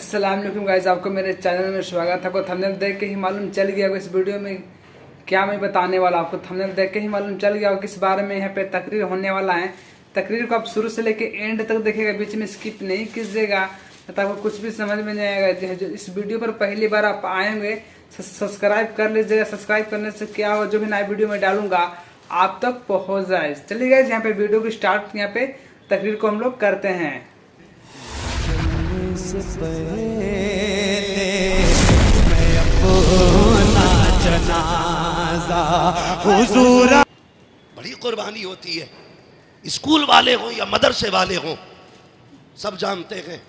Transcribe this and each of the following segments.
अस्सलाम वालेकुम गाइस, आपको मेरे चैनल में स्वागत है। आपको थंबनेल देख के ही मालूम चल गया होगा इस वीडियो में क्या मैं बताने वाला। आपको थंबनेल देख के ही मालूम चल गया होगा किस बारे में यहाँ पे तकरीर होने वाला है। तकरीर को आप शुरू से लेके एंड तक देखेगा, बीच में स्किप नहीं कीजिएगा, तो आपको कुछ भी समझ में नहीं आएगा। जो इस वीडियो पर पहली बार आप आएंगे सब्सक्राइब कर लीजिएगा। सब्सक्राइब करने से क्या हो, जो भी नया वीडियो में डालूंगा आप तक पहुँच जाए। चलिए गाइस, यहाँ पे वीडियो की स्टार्ट यहाँ पे तकरीर को हम लोग करते हैं। बड़ी कुर्बानी होती है। स्कूल वाले हों या मदरसे वाले हों, सब जानते हैं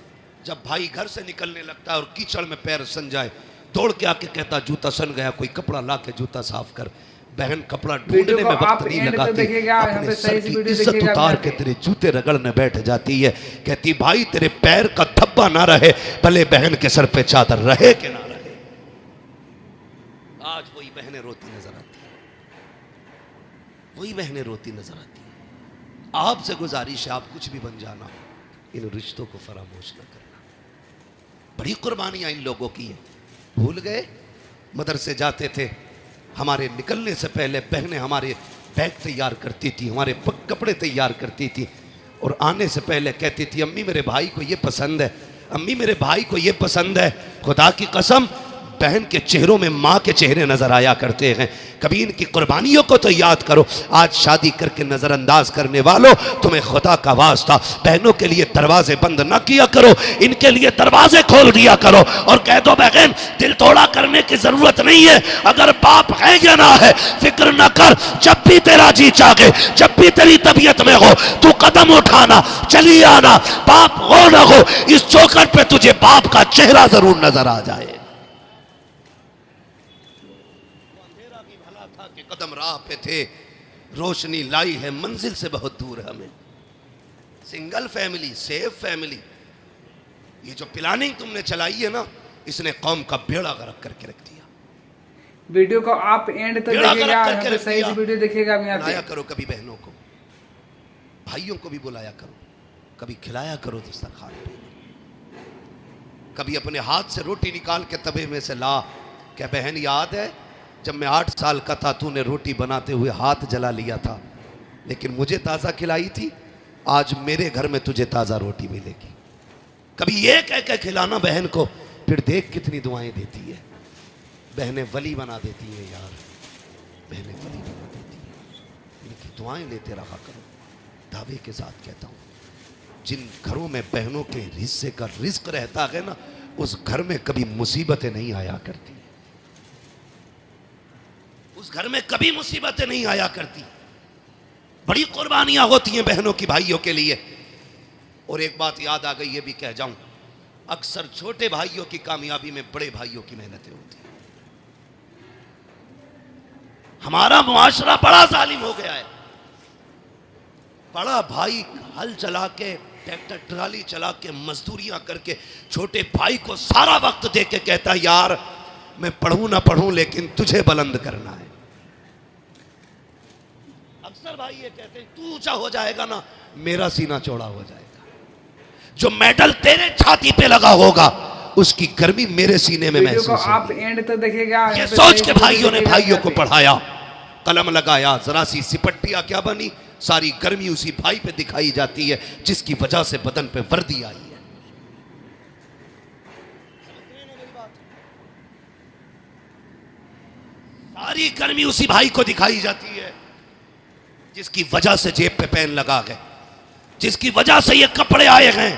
जब भाई घर से निकलने लगता है और कीचड़ में पैर सन जाए, दौड़ के आके कहता जूता सन गया, कोई कपड़ा ला के जूता साफ कर। बहन कपड़ा ढूंढने में वक्त नहीं लगाती, अपने सर की इज्जत उतार के तेरे जूते रगड़ने बैठ जाती है। कहती भाई तेरे पैर का धब्बा ना रहे, भले बहन के सर पे चादर रहे कि ना रहे। आज वही बहनें रोती नजर आती है, वही बहनें रोती नजर आती है। आपसे गुजारिश है, आप कुछ भी बन जाना, इन रिश्तों को फरामोश न करना। बड़ी कुर्बानियां इन लोगों की है। भूल गए मदरसे जाते थे, हमारे निकलने से पहले बहनें हमारे बैग तैयार करती थी, हमारे कपड़े तैयार करती थी, और आने से पहले कहती थी अम्मी मेरे भाई को ये पसंद है, अम्मी मेरे भाई को ये पसंद है। खुदा की कसम बहन के चेहरों में माँ के चेहरे नजर आया करते हैं। कभी इनकी कुर्बानियों को तो याद करो। आज शादी करके नजरअंदाज करने वालों, तुम्हें खुदा का वास्ता बहनों के लिए दरवाजे बंद ना किया करो, इनके लिए दरवाजे खोल दिया करो और कह दो बहन दिल तोड़ा करने की जरूरत नहीं है, अगर बाप है या ना है फिक्र ना कर, जब भी तेरा जी चाहे, जब भी तेरी तबीयत में हो तू कदम उठाना, चली आना, बाप हो ना हो इस चौखट पे तुझे बाप का चेहरा जरूर नजर आ जाए। कदम राह पे थे, रोशनी लाई है मंजिल से बहुत दूर हमें। सिंगल फैमिली, सेफ फैमिली, ये जो प्लानिंग तुमने चलाई है ना, इसने कौम का बेड़ा गर्क करके रख दिया। वीडियो को आप एंड तक देखिएगा, सही से वीडियो देखिएगा। बुलाया करो कभी बहनों को, भाइयों को भी बुलाया करो, कभी खिलाया करो दस्तरखान पे, कभी अपने हाथ से रोटी निकाल के तवे में से ला। क्या बहन याद है जब मैं 8 साल का था, तूने रोटी बनाते हुए हाथ जला लिया था, लेकिन मुझे ताज़ा खिलाई थी, आज मेरे घर में तुझे ताज़ा रोटी मिलेगी। कभी ये कह के खिलाना बहन को, फिर देख कितनी दुआएं देती है। बहनें वली बना देती हैं यार, बहनें वली बना देती हैं। इनकी दुआएं लेते रहा करो। दावे के साथ कहता हूँ, जिन घरों में बहनों के हिस्से का रिस्क रहता है ना, उस घर में कभी मुसीबतें नहीं आया करती, उस घर में कभी मुसीबतें नहीं आया करती। बड़ी कुर्बानियां होती हैं बहनों की भाइयों के लिए। और एक बात याद आ गई, ये भी कह जाऊं, अक्सर छोटे भाइयों की कामयाबी में बड़े भाइयों की मेहनतें होती हैं। हमारा मुआशरा बड़ा जालिम हो गया है। बड़ा भाई हल चला के, ट्रैक्टर ट्राली चला के, मजदूरियां करके छोटे भाई को सारा वक्त दे के कहता यार मैं पढ़ूं ना पढ़ूं लेकिन तुझे बुलंद करना है। अक्सर भाई ये कहते हैं तू ऊंचा हो जाएगा ना, मेरा सीना चौड़ा हो जाएगा। जो मेडल तेरे छाती पे लगा होगा उसकी गर्मी मेरे सीने में महसूस होगी। आप एंड तक देखिएगा। ये सोच के भाइयों ने भाइयों को पढ़ाया, कलम लगाया, जरा सी सिपट्टिया क्या बनी, सारी गर्मी उसी भाई पे दिखाई जाती है जिसकी वजह से बदन पे वर्दी आई है। सारी गर्मी उसी भाई को दिखाई जाती है जिसकी वजह से जेब पे पेन लगा गए, जिसकी वजह से ये कपड़े आए हैं।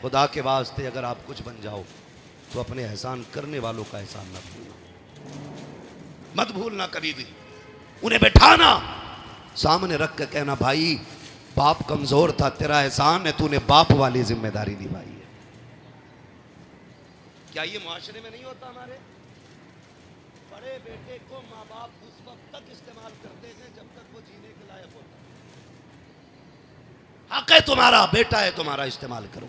खुदा के वास्ते अगर आप कुछ बन जाओ तो अपने एहसान करने वालों का एहसान मत भूलना, मत भूलना कभी भी। उन्हें बैठाना, सामने रख के कहना भाई बाप कमजोर था, तेरा एहसान है, तूने बाप वाली जिम्मेदारी निभाई है। क्या ये मुआशरे में नहीं होता? हमारे बड़े बेटे को माँ बाप उस वक्त तक इस्तेमाल करते हैं जब तक वो जीने के लायक होता है। हक है तुम्हारा, बेटा है तुम्हारा, इस्तेमाल करो,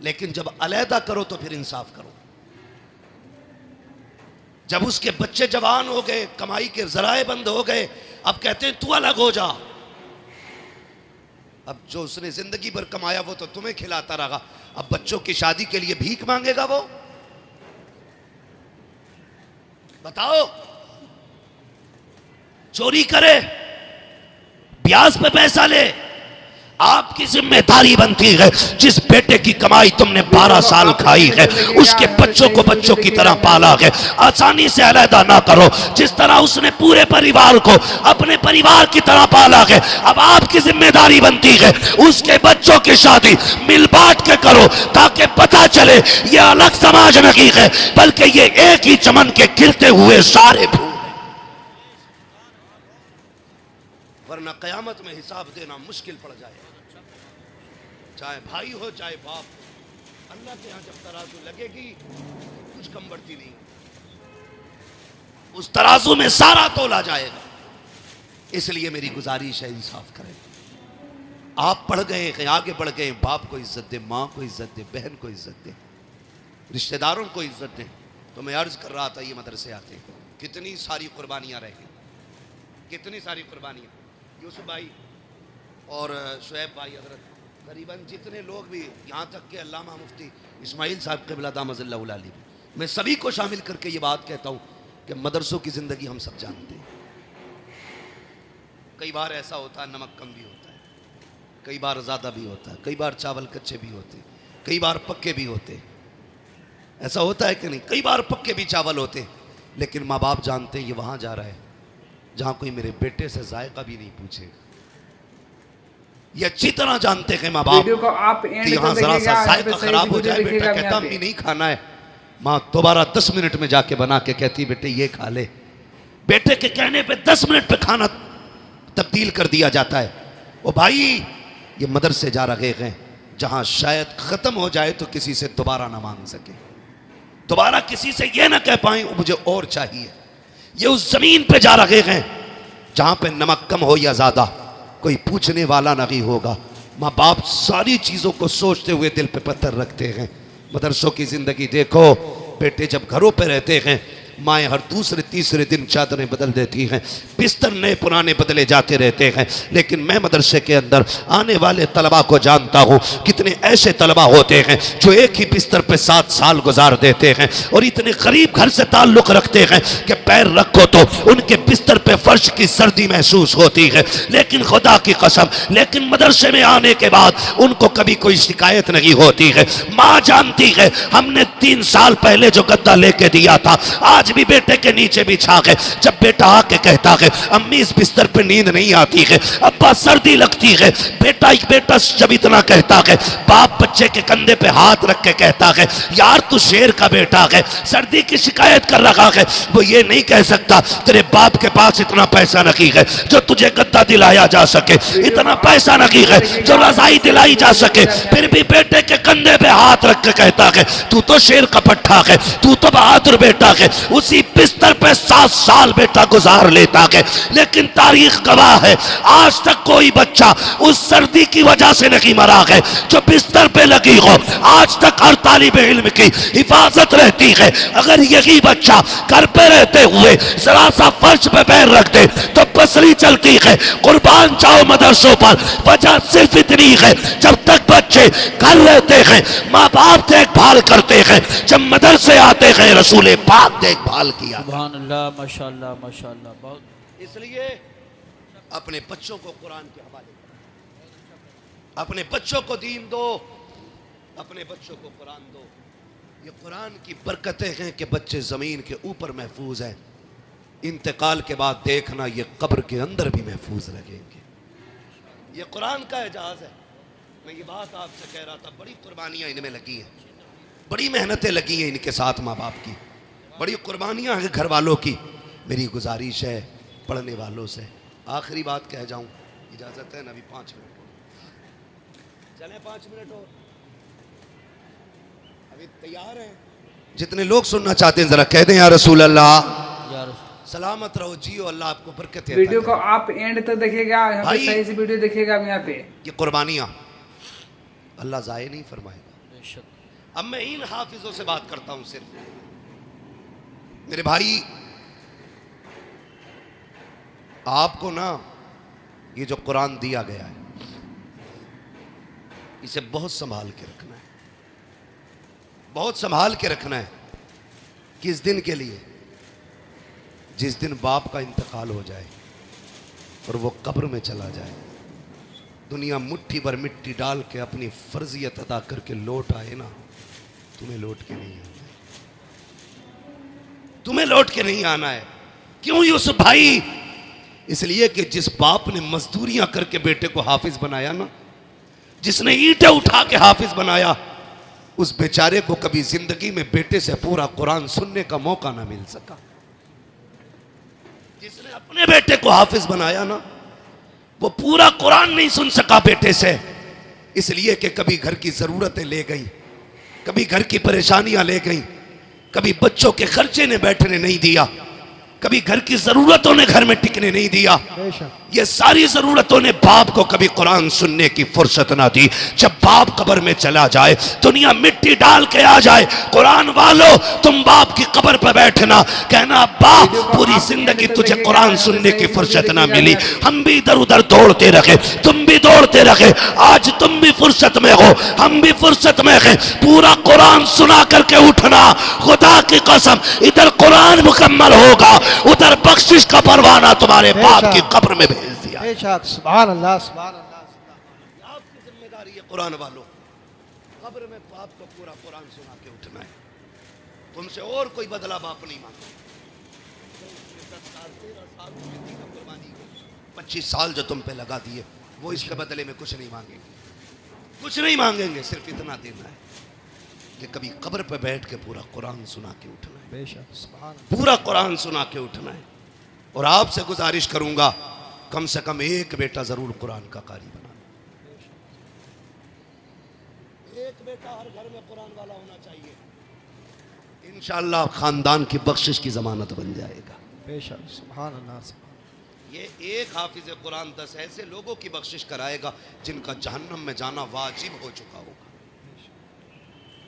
लेकिन जब अलहदा करो तो फिर इंसाफ करो। जब उसके बच्चे जवान हो गए, कमाई के जराए बंद हो गए, अब कहते हैं तू अलग हो जा। अब जो उसने जिंदगी भर कमाया वो तो तुम्हें खिलाता रहा, अब बच्चों की शादी के लिए भीख मांगेगा वो? बताओ। चोरी करे, ब्याज पे पैसा ले, आपकी जिम्मेदारी बनती है जिस बेटे की कमाई तुमने 12 साल खाई है उसके बच्चों को बच्चों की तरह पाला है, आसानी से अलहदा ना करो। जिस तरह उसने पूरे परिवार को अपने परिवार की तरह पाला है, अब आपकी जिम्मेदारी बनती है उसके बच्चों की शादी मिल बांट के करो, ताकि पता चले ये अलग समाज नहीं है बल्कि ये एक ही चमन के गिरते हुए सारे फूल। वरना कयामत में हिसाब देना मुश्किल पड़ जाए, चाहे भाई हो चाहे बाप हो। अल्लाह के यहां जब तराजू लगेगी कुछ कम बढ़ती नहीं, उस तराजू में सारा तोला जाएगा। इसलिए मेरी गुजारिश है इंसाफ करें। आप पढ़ गए हैं, आगे बढ़ गए, बाप को इज्जत दे, माँ को इज्जत दे, बहन को इज्जत दे, रिश्तेदारों को इज्जत दे। तो मैं अर्ज कर रहा था ये मदरसे आते कितनी सारी कुर्बानियां रह गई, कितनी सारी कुर्बानियां। यूसुफ भाई और शुएब भाई हजरत, करीबन जितने लोग भी, यहाँ तक के अल्लामा मुफ्ती इस्माइल साहब क़िबला दामज़िल्लहु अलैहि, मैं सभी को शामिल करके ये बात कहता हूँ कि मदरसों की ज़िंदगी हम सब जानते हैं। कई बार ऐसा होता है नमक कम भी होता है, कई बार ज़्यादा भी होता है, कई बार चावल कच्चे भी होते, कई बार पक्के भी होते। ऐसा होता है कि नहीं? कई बार पक्के भी चावल होते, लेकिन माँ बाप जानते हैं ये वहाँ जा रहा है जहाँ कोई मेरे बेटे से जायका भी नहीं पूछे। ये अच्छी तरह जानते हैं माँ बाप कि यहाँ जरा सा जायका खराब हो जाए, बेटा कहता भी नहीं खाना है, माँ दोबारा 10 मिनट में जाके बना के कहती बेटे ये खा ले। बेटे के कहने पे 10 मिनट पे खाना तब्दील कर दिया जाता है। ओ भाई, ये मदरसे जा रहे हैं जहाँ शायद खत्म हो जाए तो किसी से दोबारा ना मांग सके, दोबारा किसी से ये ना कह पाए मुझे और चाहिए। ये उस जमीन पे जा रहे हैं जहाँ पे नमक कम हो या ज्यादा कोई पूछने वाला नहीं होगा। माँ बाप सारी चीजों को सोचते हुए दिल पे पत्थर रखते हैं। मदरसों की जिंदगी देखो, बेटे जब घरों पे रहते हैं माएँ हर दूसरे तीसरे दिन चादरें बदल देती हैं, बिस्तर नए पुराने बदले जाते रहते हैं। लेकिन मैं मदरसे के अंदर आने वाले तलबा को जानता हूँ, कितने ऐसे तलबा होते हैं जो एक ही बिस्तर पे 7 साल गुजार देते हैं और इतने करीब घर से ताल्लुक़ रखते हैं कि पैर रखो तो उनके बिस्तर पे फर्श की सर्दी महसूस होती है। लेकिन खुदा की कसम, लेकिन मदरसे में आने के बाद उनको कभी कोई शिकायत नहीं होती है। माँ जानती है हमने 3 साल पहले जो गद्दा लेके दिया था आज भी बेटे के नीचे बिछा के, जब बेटा आके कहता है अम्मी इस बिस्तर पे नींद नहीं आती है, अब्बा सर्दी लगती है, बेटा जब इतना कहता है, बाप बच्चे के कंधे पे हाथ रख के कहता है यार तू शेर का बेटा है, सर्दी की शिकायत कर रहा है। वो ये नहीं कह सकता तेरे बाप के पास इतना पैसा नहीं है जो तुझे गद्दा दिलाया जा सके, इतना पैसा नहीं है जो रजाई दिलाई जा सके, फिर भी बेटे के कंधे पे हाथ रख के कहता है तू तो शेर का पट्टा है, तू तो बहादुर बेटा है। उसी बिस्तर पे 7 साल बेटा गुजार लेता है। लेकिन तारीख गवाह है आज तक कोई बच्चा उस सर्दी की वजह से नहीं मरा है जो बिस्तर पे लगी हो। आज तक हर तालिब इल्म की हिफाजत रहती है। अगर यही बच्चा घर पे रहते हुए जरा सा फर्श पे पैर रख दे तो पसली चलती है। कुर्बान जाओ मदरसों पर, वजह सिर्फ इतनी है जब तक बच्चे घर रहते हैं माँ बाप देखभाल करते हैं, जब मदरसे आते हैं रसूल पाक देखभाल किया। सुभान अल्लाह, माशाअल्लाह माशाअल्लाह। बहुत इसलिए अपने बच्चों को कुरान के हवाले करो, अपने बच्चों को दीन दो, अपने बच्चों को कुरान दो। ये कुरान की बरकतें हैं कि बच्चे जमीन के ऊपर महफूज हैं, इंतकाल के बाद देखना ये कब्र के अंदर भी महफूज रहेंगे। ये कुरान का एजाज है। मैं ये बात आपसे कह रहा था, बड़ी कुर्बानियां इनमें लगी हैं, बड़ी मेहनतें लगी हैं इनके साथ माँ बाप की, बड़ी कुर्बानियां हैं घर वालों की। मेरी गुजारिश है पढ़ने वालों से, आखिरी बात कह जाऊं, इजाज़त है ना? अभी 5 मिनट हो चले, 5 मिनट और अभी तैयार हैं? जितने लोग सुनना चाहते हैं जरा कह दें या रसूल अल्लाह, सलामत रहो, जियो, अल्लाह आपको बरकत है। वीडियो को आप एंड तक देखिएगा, यहाँ पे सही से वीडियो देखिएगा। यहाँ पे ये कुर्बानियां अल्लाह ज़ाये नहीं फरमाएगा। अब मैं इन हाफिजों से बात करता हूं सिर्फ। मेरे भाई, आपको ना ये जो कुरान दिया गया है इसे बहुत संभाल के रखना है। बहुत संभाल के रखना है। किस दिन के लिए? जिस दिन बाप का इंतकाल हो जाए और वो कब्र में चला जाए, दुनिया मुट्ठी भर मिट्टी डाल के अपनी फर्जियत अदा करके लौट आए ना, तुम्हें लौट के नहीं आना है। तुम्हें लौट के नहीं आना है। क्यों यूसुफ भाई? इसलिए कि जिस बाप ने मजदूरियां करके बेटे को हाफिज बनाया ना, जिसने ईंटें उठा के हाफिज बनाया, उस बेचारे को कभी जिंदगी में बेटे से पूरा कुरान सुनने का मौका ना मिल सका। जिसने अपने बेटे को हाफिज बनाया ना, वो पूरा कुरान नहीं सुन सका बेटे से, इसलिए कि कभी घर की जरूरतें ले गई, कभी घर की परेशानियां ले गई, कभी बच्चों के खर्चे ने बैठने नहीं दिया, कभी घर की जरूरतों ने घर में टिकने नहीं दिया। ये सारी जरूरतों ने बाप को कभी कुरान सुनने की फुर्सत ना दी। जब बाप कब्र में चला जाए, दुनिया मिट्टी डाल के आ जाए, कुरान वालों तुम बाप की कब्र पर बैठना, कहना बाप पूरी जिंदगी तुझे कुरान सुनने की फुर्सत ना मिली, हम भी इधर उधर दौड़ते रहे, तुम भी दौड़ते रहे, आज तुम भी फुर्सत में हो, हम भी फुर्सत में हैं, पूरा कुरान सुना करके उठना। खुदा की कसम, इधर कुरान मुकम्मल होगा, उधर बख्शिश का परवाना तुम्हारे बाप की कब्र में भेज दिया। सुभान अल्लाह, सुभान अल्लाह। आपकी जिम्मेदारी है कुरान वालों, कब्र में बाप को पूरा कुरान सुना के उठना है। तुमसे और कोई बदला बाप नहीं मांगा। 25 साल जो तुम पे लगा दिए, वो इसके बदले में कुछ नहीं मांगेंगे, कुछ नहीं मांगेंगे। सिर्फ इतना देना है कि कभी कब्र पे बैठ के पूरा कुरान सुना के उठना है, पूरा कुरान सुना के उठना है। और आपसे गुजारिश करूंगा, कम से कम एक बेटा जरूर कुरान का कारी बना। एक बेटा हर घर में कुरान वाला होना चाहिए। इंशाअल्लाह खानदान की बख्शिश की जमानत बन जाएगा। बेशक, सुभान अल्लाह। ये एक हाफिज कुरान 10 ऐसे लोगों की बख्शिश कराएगा जिनका जहन्नम में जाना वाजिब हो चुका होगा।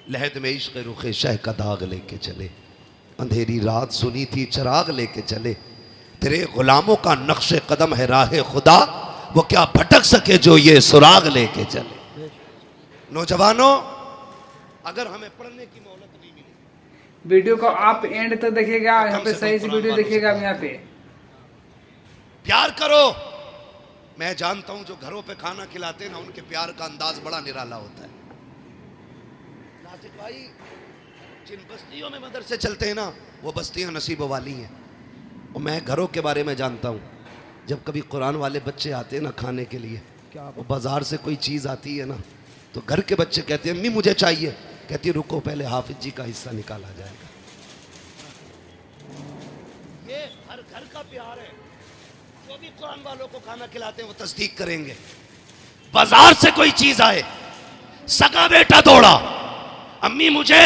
लहद में इश्क़ रुखे शह का दाग लेके चले, अंधेरी रात सुनी थी चिराग लेके चले, तेरे गुलामों का नक्शे कदम है राह खुदा, वो क्या भटक सके जो ये सुराग लेके चले। नौजवानों, अगर हमें पढ़ने की मोहलत नहीं मिली, वीडियो को आप एंड तक देखिएगा, यहाँ पे सही से वीडियो देखिएगा। यहाँ पे प्यार करो। मैं जानता हूं जो घरों पे खाना खिलाते हैं ना, उनके प्यार का अंदाज बड़ा निराला होता है। नाजिक भाई, जिन बस्तियों में मदरसे चलते हैं ना, वो बस्तियां नसीब वाली हैं। और मैं घरों के बारे में जानता हूं, जब कभी कुरान वाले बच्चे आते हैं ना खाने के लिए, वो बाजार से कोई चीज़ आती है ना, तो घर के बच्चे कहते हैं अम्मी मुझे चाहिए, कहती रुको पहले हाफिज जी का हिस्सा निकाला जाएगा। ये हर घर का प्यार है। जो भी कुरान वालों को खाना खिलाते हैं वो तस्दीक करेंगे। बाजार से कोई चीज आए, सगा बेटा दौड़ा, अम्मी मुझे,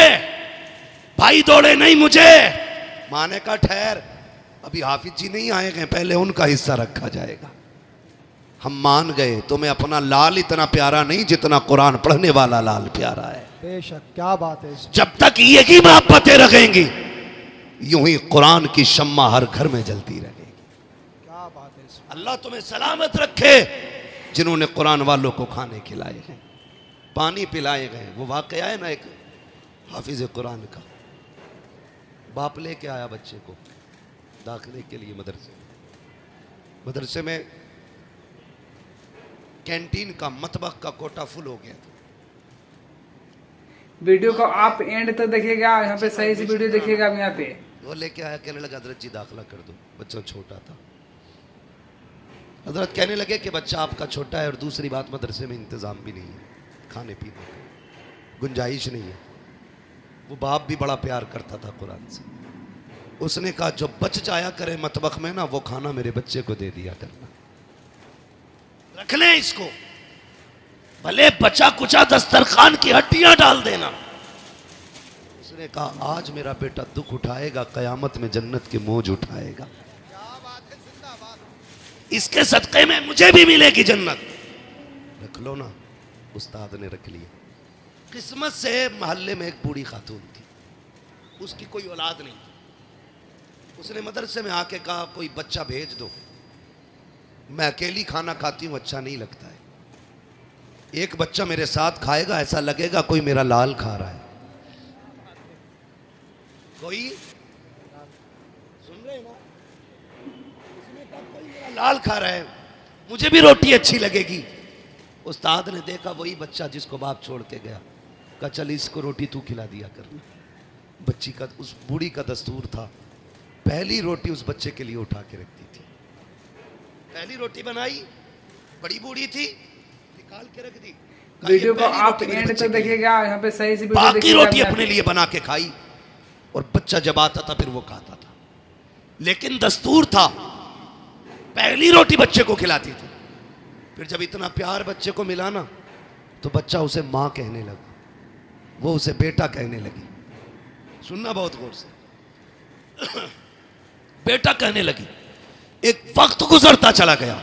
भाई दौड़े नहीं मुझे, माने का ठहर, अभी हाफिज जी नहीं आए गए, पहले उनका हिस्सा रखा जाएगा। हम मान गए, तुम्हें अपना लाल इतना प्यारा नहीं जितना कुरान पढ़ने वाला लाल प्यारा है। बेशक, क्या बात है। जब तक यही मोहब्बतें रहेंगी, यूं ही कुरान की शम्मा हर घर में जलती रहेगी। क्या बात है। अल्लाह तुम्हें सलामत रखे जिन्होंने कुरान वालों को खाने खिलाए हैं, पानी पिलाए गए। वो वाकया है ना एक हाफिज कुरान का, बाप लेके आया बच्चे को दाखिले के लिए मदरसे में कैंटीन का मतबख का कोटा फुल हो गया था। वीडियो को आप एंड तक देखिएगा, यहाँ पे सही से वीडियो देखिएगा। यहाँ पे वो लेके आया, कहने लगा हजरत जी दाखिला कर दो, बच्चा छोटा था। हजरत कहने लगे कि बच्चा आपका छोटा है और दूसरी बात मदरसे में इंतज़ाम भी नहीं है, खाने पीने का गुंजाइश नहीं है। वो बाप भी बड़ा प्यार करता था कुरान से। उसने कहा जो बच जाया करे मतबख में ना, वो खाना मेरे बच्चे को दे दिया करना, रख ले इसको, भले बचा कुचा दस्तरखान की हड्डियां डाल देना। उसने कहा आज मेरा बेटा दुख उठाएगा, कयामत में जन्नत के मौज उठाएगा, इसके सदक़े में मुझे भी मिलेगी जन्नत। रख लो ना। उस्ताद ने रख लिया। किस्मत से मोहल्ले में एक बूढ़ी खातून थी, उसकी कोई औलाद नहीं थी। उसने मदरसे में आके कहा कोई बच्चा भेज दो, मैं अकेली खाना खाती हूँ, अच्छा नहीं लगता है, एक बच्चा मेरे साथ खाएगा, ऐसा लगेगा कोई मेरा लाल खा रहा है। कोई सुन रहे ना, उसने कहा कोई मेरा लाल खा रहा है, मुझे भी रोटी अच्छी लगेगी। उस्ताद ने देखा वही बच्चा जिसको बाप छोड़ के गया, कहा चल इसको रोटी तू खिला दिया कर। बच्ची का, उस बूढ़ी का दस्तूर था, पहली रोटी उस बच्चे के लिए उठा के रखती थी। पहली रोटी बनाई, बड़ी बूढ़ी थी, निकाल के रख दी। वीडियो को आप एंड तक देखिएगा, यहाँ पे सही से वीडियो बाकी रोटी अपने लिए बना के खाई और बच्चा जब आता था फिर वो खाता था। लेकिन दस्तूर था, पहली रोटी बच्चे को खिलाती थी। फिर जब इतना प्यार बच्चे को मिला ना, तो बच्चा उसे माँ कहने लगा, वो उसे बेटा कहने लगी। सुनना बहुत गौर से, बेटा कहने लगी। एक वक्त गुजरता चला गया,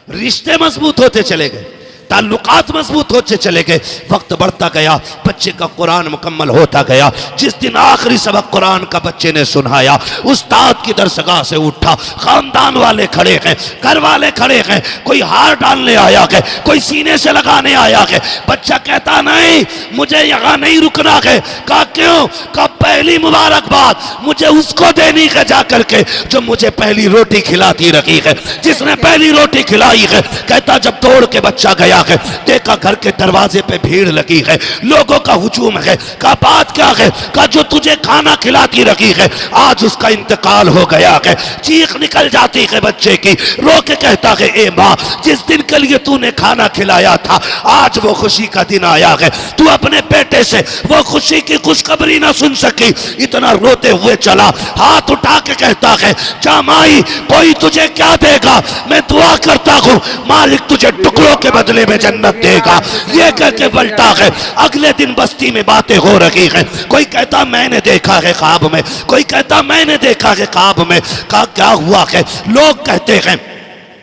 रिश्ते मजबूत होते चले गए, ताल्लुकात मजबूत होते चले गए, वक्त बढ़ता गया, बच्चे का कुरान मुकम्मल होता गया। जिस दिन आखिरी सबक कुरान का बच्चे ने सुनाया, उस्ताद की दरसगाह से उठा, खानदान वाले खड़े हैं, घर वाले खड़े हैं, कोई हार डालने आया है, कोई सीने से लगाने आया है। बच्चा कहता नहीं, मुझे यहाँ नहीं रुकना है। कहा क्यों? कहा पहली मुबारकबाद मुझे उसको देनी है जा करके जो मुझे पहली रोटी खिलाती रखी है, जिसने पहली रोटी खिलाई है। कहता जब दौड़ के बच्चा गया है, देखा घर के दरवाजे पे भीड़ लगी है, लोगों का हुजूम है। कहा बात क्या है? कहा जो तुझे खाना खिलाती रखी है आज उसका इंतकाल हो गया है। चीख निकल जाती है बच्चे की, रो के कहता है ए माँ, जिस दिन के लिए तूने खाना खिलाया था आज वो खुशी का दिन आया है, तू अपने बेटे से वो खुशी की खुशखबरी ना सुन सकी। इतना रोते हुए चला, हाथ उठा के कहता है जा माई, कोई तुझे क्या देगा, मैं दुआ करता हूँ मालिक तुझे टुकड़ों के बदले में जन्नत देगा। ये कह के पलटा है। अगले दिन बस्ती में बातें हो रही हैं, कोई कहता मैंने देखा है ख्वाब में, कोई कहता मैंने देखा है ख्वाब में। कहा क्या हुआ है? लोग कहते हैं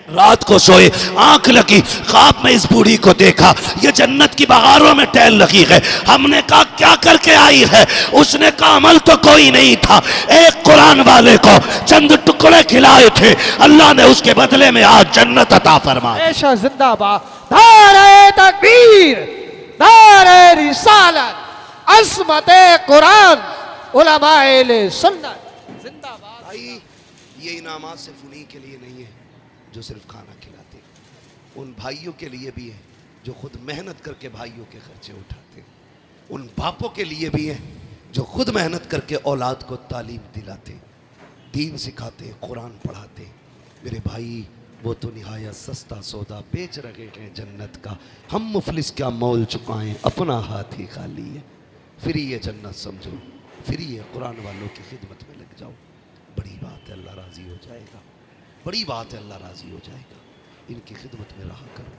रात को सोए, आंख लगी, ख्वाब में इस बूढ़ी को देखा, ये जन्नत की बहारों में टहल लगी है। हमने कहा क्या करके आई है? उसने कहा अमल तो कोई नहीं था, एक कुरान वाले को चंद टुकड़े खिलाए थे, अल्लाह ने उसके बदले में आज जन्नत अता फरमाई। हमेशा जिंदाबाद, नारे तकबीर, नारे रिसालत, अज़मते कुरान, उलमाए सुन्नत जिंदाबाद। भाई ये इनामात सिर्फ उन्हीं के लिए नहीं है जो सिर्फ खाना खिलाते, उन भाइयों के लिए भी है जो खुद मेहनत करके भाइयों के खर्चे उठाते, उन बापों के लिए भी है जो खुद मेहनत करके औलाद को तालीम दिलाते, दीन सिखाते, कुरान पढ़ाते। मेरे भाई वो तो निहायत सस्ता सौदा बेच रहे हैं जन्नत का, हम मुफलिस क्या मोल चुकाएं, अपना हाथ ही खाली है। फिर ये जन्नत समझो, फिर ये कुरान वालों की खिदमत में लग जाओ, बड़ी बात है, अल्लाह राज़ी हो जाएगा, बड़ी बात है, अल्लाह राज़ी हो जाएगा। इनकी खिदमत में रहा करो,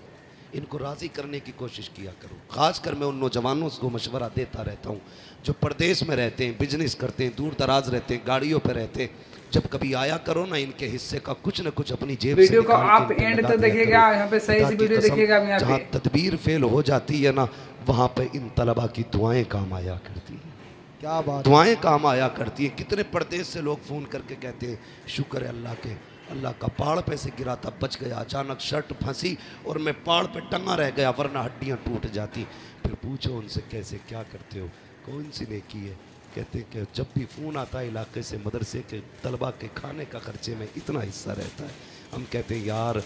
इनको राज़ी करने की कोशिश किया करो। ख़ासकर मैं उन नौजवानों को मशवरा देता रहता हूँ जो परदेश में रहते हैं, बिजनेस करते हैं, दूर दराज रहते हैं, गाड़ियों पर रहते हैं, जब कभी आया करो ना इनके हिस्से का कुछ ना कुछ अपनी जेब वीडियो से को आप एंड तक देखिएगा, यहाँ पे सही से वीडियो देखिएगा। यहाँ जहाँ पे तदबीर फेल हो जाती है ना, वहाँ पे इन तलबा की दुआएं काम आया करती हैं, क्या बात, दुआएं काम आया करती हैं। कितने परदेश से लोग फ़ोन करके कहते हैं शुक्र है अल्लाह के, अल्लाह का पहाड़ पे से गिरा था, बच गया, अचानक शर्ट फंसी और मैं पहाड़ पे टंगा रह गया, वरना हड्डियाँ टूट जाती। फिर पूछो उनसे कैसे क्या करते हो, कौन सी नेकी है? कहते हैं कि जब भी फ़ोन आता है इलाके से, मदरसे के तलबा के खाने का खर्चे में इतना हिस्सा रहता है। हम कहते हैं यार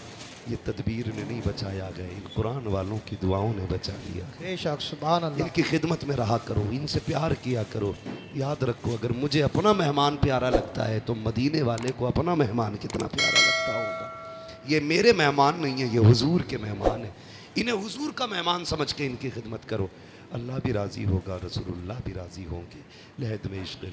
ये तदबीर ने नहीं बचाया गया, इन कुरान वालों की दुआओं ने बचा लिया। बेशक सुभान अल्लाह। इनकी खिदमत में रहा करो, इनसे प्यार किया करो। याद रखो अगर मुझे अपना मेहमान प्यारा लगता है तो मदीने वाले को अपना मेहमान कितना प्यारा लगता होगा। ये मेरे मेहमान नहीं है, ये हुजूर के मेहमान है, इन्हें हुजूर का मेहमान समझ के इनकी खिदमत करो। अल्लाह भी राज़ी होगा, रसूलुल्लाह भी राज़ी होंगे। लहद में इश्क़